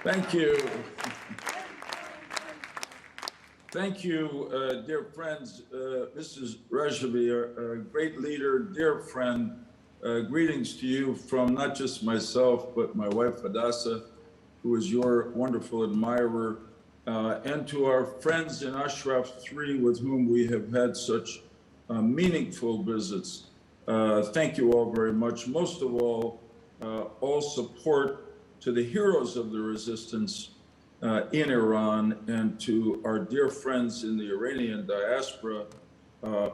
Thank you. Thank you, dear friends. Mrs. Rajavi, a great leader, dear friend. Greetings to you from not just myself, but my wife, Hadassah, who is your wonderful admirer, and to our friends in Ashraf 3 with whom we have had such meaningful visits. Thank you all very much. Most of all support to the heroes of the resistance in Iran and to our dear friends in the Iranian diaspora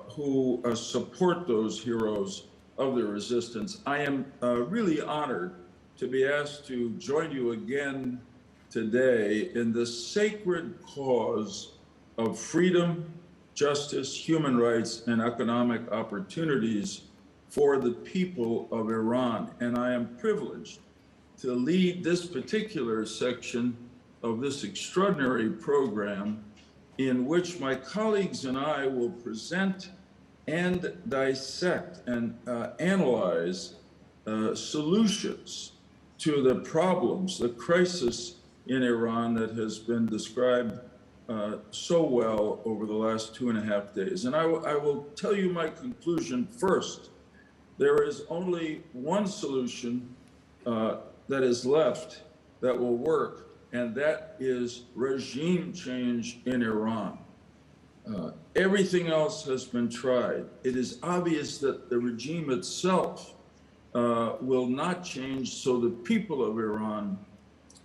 who support those heroes of the resistance. I am really honored to be asked to join you again today in the sacred cause of freedom, justice, human rights, and economic opportunities for the people of Iran. And I am privileged to lead this particular section of this extraordinary program in which my colleagues and I will present and dissect and analyze solutions to the problems, the crisis in Iran that has been described so well over the last 2.5 days. And I will tell you my conclusion first. There is only one solution that is left that will work, and that is regime change in Iran. Everything else has been tried. It is obvious that the regime itself will not change, so the people of Iran,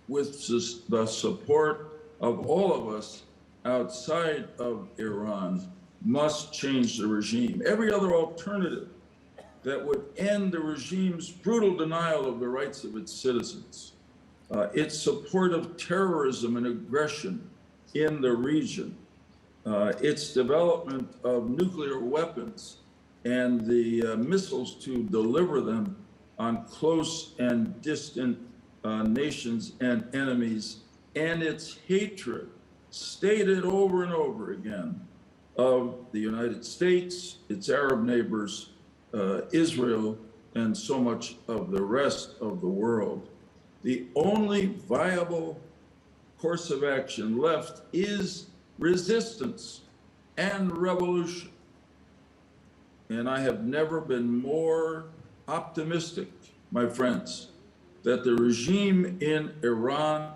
with the support of all of us outside of Iran, must change the regime. Every other alternative that would end the regime's brutal denial of the rights of its citizens, its support of terrorism and aggression in the region, its development of nuclear weapons and the missiles to deliver them on close and distant nations and enemies, and its hatred, stated over and over again, of the United States, its Arab neighbors, Israel, and so much of the rest of the world. The only viable course of action left is resistance and revolution. And I have never been more optimistic, my friends, that the regime in Iran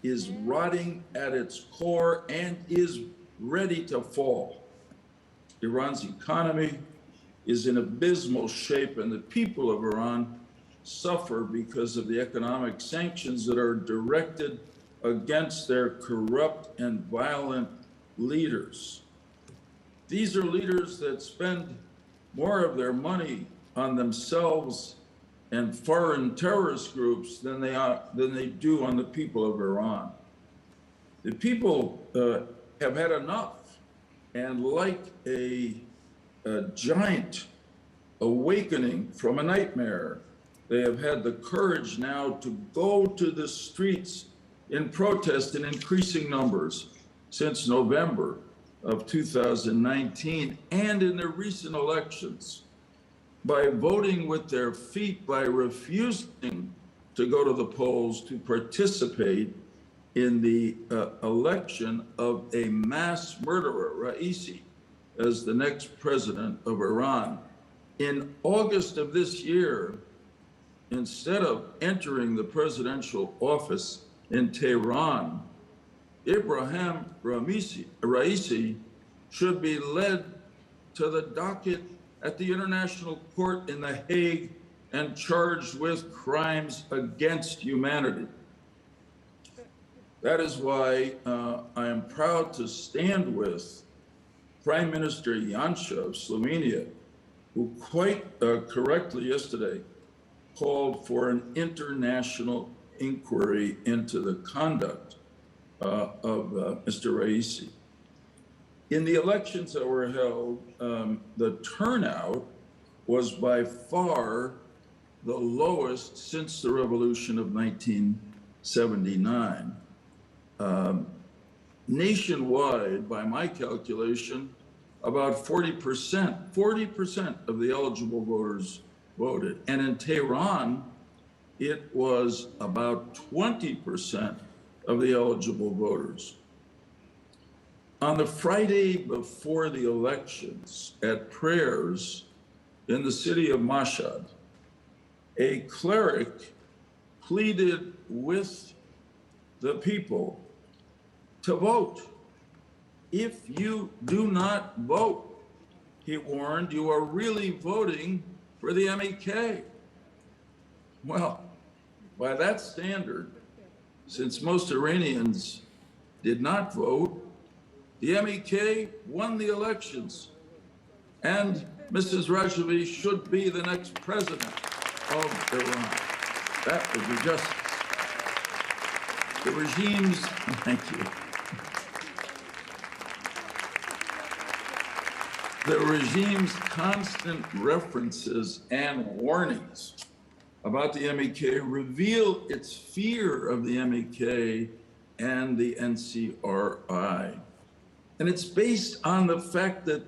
is rotting at its core and is ready to fall. Iran's economy is in abysmal shape, and the people of Iran suffer because of the economic sanctions that are directed against their corrupt and violent leaders. These are leaders that spend more of their money on themselves and foreign terrorist groups than they do on the people of Iran. The people have had enough, and like a giant awakening from a nightmare, they have had the courage now to go to the streets in protest in increasing numbers since November of 2019, and in the recent elections, by voting with their feet, by refusing to go to the polls to participate in the election of a mass murderer, Raisi, as the next president of Iran. In August of this year, instead of entering the presidential office in Tehran, Ebrahim Raisi should be led to the docket at the International Court in The Hague and charged with crimes against humanity. That is why I am proud to stand with Prime Minister Janša of Slovenia, who quite correctly yesterday called for an international inquiry into the conduct of Mr. Raisi. In the elections that were held, the turnout was by far the lowest since the revolution of 1979. Nationwide, by my calculation, about 40% of the eligible voters voted. And in Tehran, it was about 20% of the eligible voters. On the Friday before the elections, at prayers in the city of Mashhad, a cleric pleaded with the people to vote. If you do not vote, he warned, you are really voting for the MEK. Well, by that standard, since most Iranians did not vote, the MEK won the elections, and Mrs. Rajavi should be the next president of Iran. That would be justice. The regime's, thank you. The regime's constant references and warnings about the MEK reveal its fear of the MEK and the NCRI. And it's based on the fact that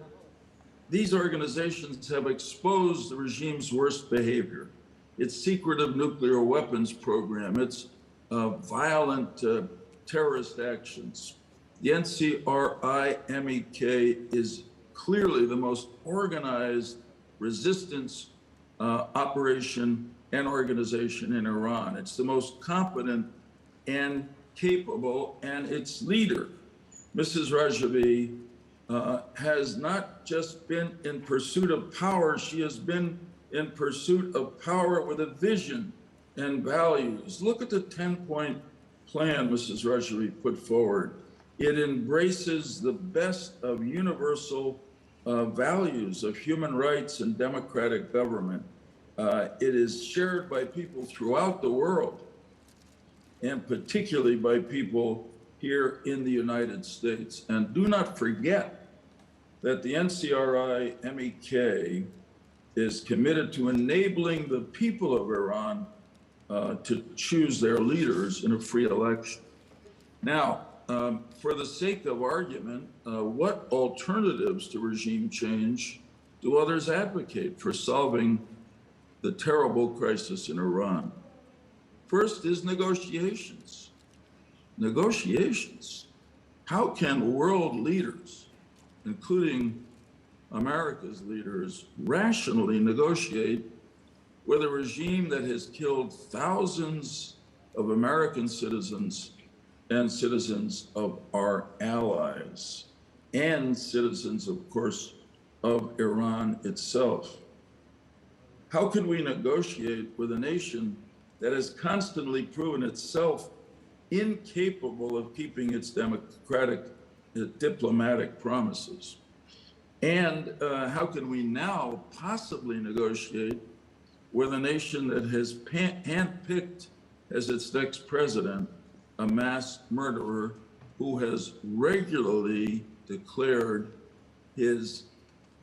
these organizations have exposed the regime's worst behavior, its secretive nuclear weapons program, its violent terrorist actions. The NCRI MEK is clearly the most organized resistance operation and organization in Iran. It's the most competent and capable, and its leader, Mrs. Rajavi, has not just been in pursuit of power, she has been in pursuit of power with a vision and values. Look at the 10-point plan Mrs. Rajavi put forward. It embraces the best of universal values of human rights and democratic government. It is shared by people throughout the world, and particularly by people here in the United States. And do not forget that the NCRI MEK is committed to enabling the people of Iran to choose their leaders in a free election. Now, for the sake of argument, what alternatives to regime change do others advocate for solving the terrible crisis in Iran? First is negotiations. Negotiations. How can world leaders, including America's leaders, rationally negotiate with a regime that has killed thousands of American citizens and citizens of our allies, and citizens, of course, of Iran itself? How can we negotiate with a nation that has constantly proven itself incapable of keeping its democratic, diplomatic promises? And how can we now possibly negotiate with a nation that has handpicked as its next president a mass murderer who has regularly declared his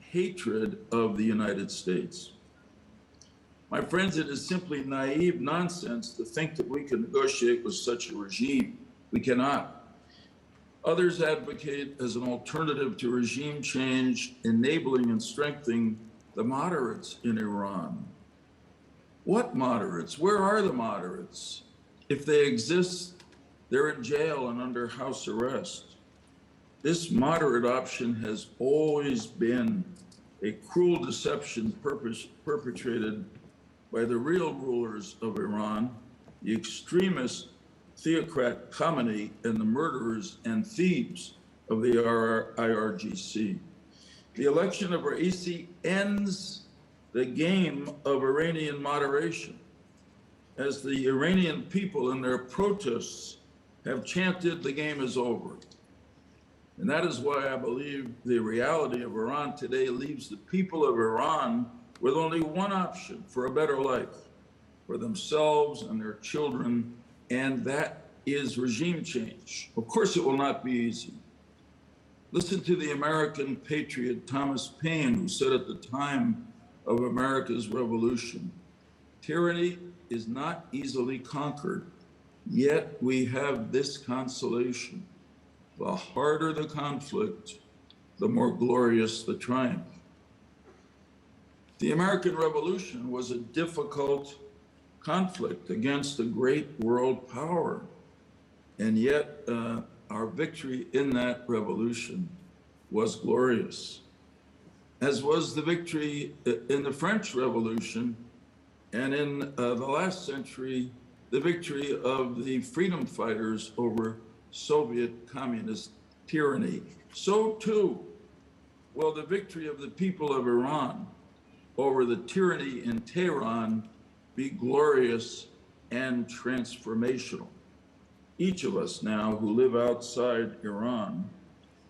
hatred of the United States? My friends, it is simply naive nonsense to think that we can negotiate with such a regime. We cannot. Others advocate as an alternative to regime change, enabling and strengthening the moderates in Iran. What moderates? Where are the moderates? If they exist, they're in jail and under house arrest. This moderate option has always been a cruel deception perpetrated by the real rulers of Iran, the extremist theocrat Khamenei, and the murderers and thieves of the IRGC. The election of Raisi ends the game of Iranian moderation, as the Iranian people in their protests have chanted the game is over. And that is why I believe the reality of Iran today leaves the people of Iran with only one option for a better life for themselves and their children, and that is regime change. Of course, it will not be easy. Listen to the American patriot Thomas Paine, who said at the time of America's revolution, "Tyranny is not easily conquered, yet we have this consolation: the harder the conflict, the more glorious the triumph." The American Revolution was a difficult, conflict against a great world power. And yet our victory in that revolution was glorious, as was the victory in the French Revolution, and in the last century, the victory of the freedom fighters over Soviet communist tyranny. So too will the victory of the people of Iran over the tyranny in Tehran be glorious and transformational. Each of us now who live outside Iran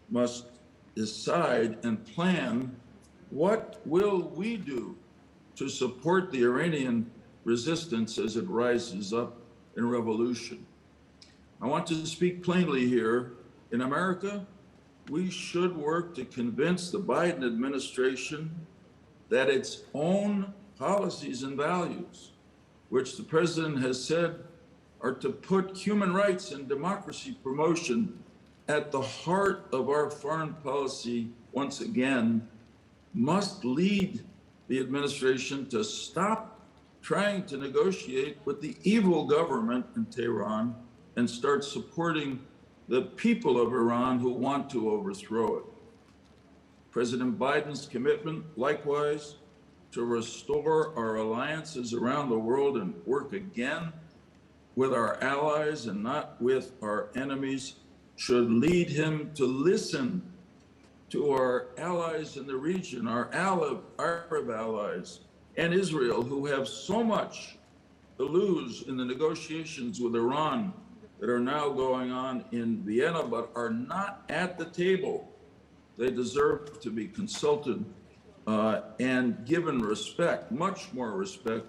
must decide and plan, what will we do to support the Iranian resistance as it rises up in revolution? I want to speak plainly here. In America, we should work to convince the Biden administration that its own policies and values, which the president has said are to put human rights and democracy promotion at the heart of our foreign policy once again, must lead the administration to stop trying to negotiate with the evil government in Tehran and start supporting the people of Iran who want to overthrow it. President Biden's commitment, likewise, to restore our alliances around the world and work again with our allies and not with our enemies, should lead him to listen to our allies in the region, our Arab allies, and Israel, who have so much to lose in the negotiations with Iran that are now going on in Vienna, but are not at the table. They deserve to be consulted and given respect, much more respect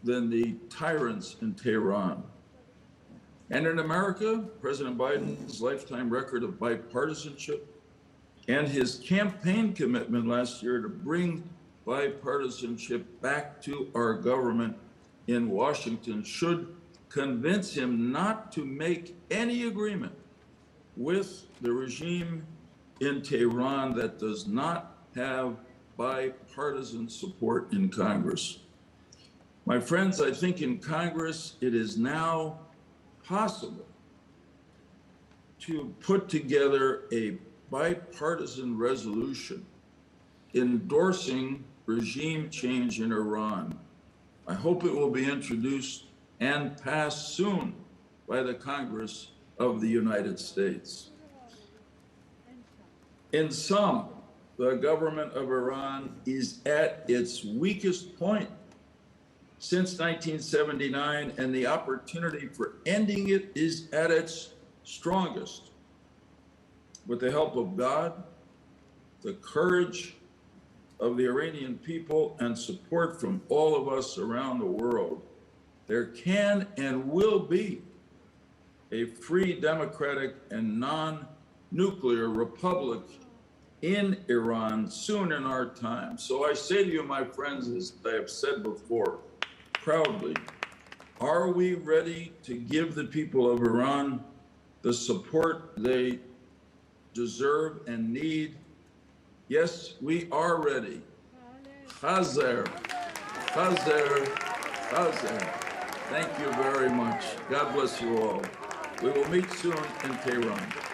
than the tyrants in Tehran. And in America, President Biden's lifetime record of bipartisanship and his campaign commitment last year to bring bipartisanship back to our government in Washington should convince him not to make any agreement with the regime in Tehran that does not have bipartisan support in Congress. My friends, I think in Congress it is now possible to put together a bipartisan resolution endorsing regime change in Iran. I hope it will be introduced and passed soon by the Congress of the United States. In sum, the government of Iran is at its weakest point since 1979, and the opportunity for ending it is at its strongest. With the help of God, the courage of the Iranian people, and support from all of us around the world, there can and will be a free, democratic, and non-nuclear republic in Iran soon in our time. So I say to you, my friends, as I have said before, proudly, are we ready to give the people of Iran the support they deserve and need? Yes, we are ready. Chazer, chazer, chazer. Thank you very much. God bless you all. We will meet soon in Tehran.